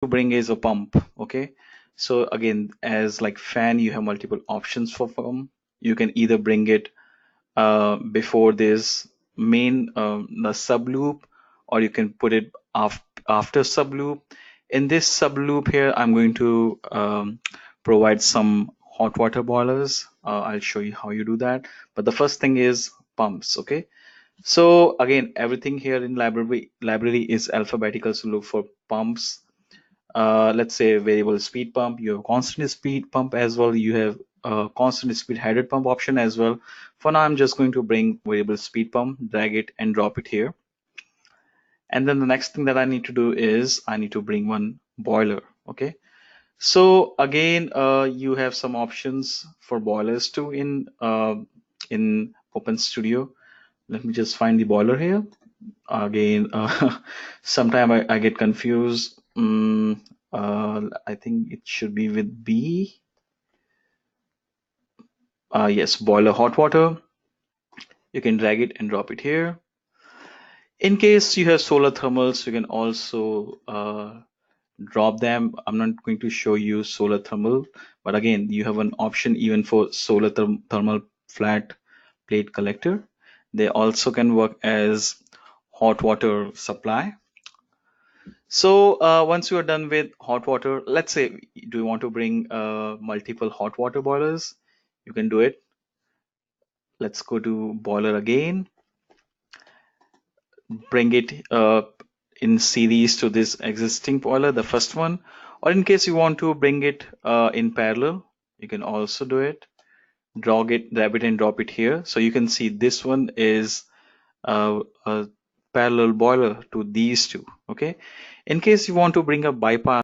bring is a pump. Okay, so again, as like fan, you have multiple options for pump. You can either bring it before this main the sub loop, or you can put it after sub loop. In this sub loop here, I'm going to provide some hot water boilers. I'll show you how you do that. But the first thing is pumps. Okay, so again, everything here in library is alphabetical. So look for pumps. Let's say variable speed pump. You have constant speed pump as well. You have constant speed headed pump option as well. For now, I'm just going to bring variable speed pump, drag it and drop it here. And then the next thing that I need to do is I need to bring one boiler. Okay. So again, you have some options for boilers too in OpenStudio. Let me just find the boiler here. Again, sometime I get confused. I think it should be with B. Yes, boiler hot water. You can drag it and drop it here. In case you have solar thermals, you can also drop them. I'm not going to show you solar thermal, but again, you have an option even for solar thermal flat plate collector. They also can work as hot water supply. So once you are done with hot water, let's say, do you want to bring multiple hot water boilers? You can do it. Let's go to boiler again, bring it in series to this existing boiler, the first one, or in case you want to bring it in parallel, you can also do it. Drag it and drop it here. So you can see this one is a parallel boiler to these two. Okay. In case you want to bring a bypass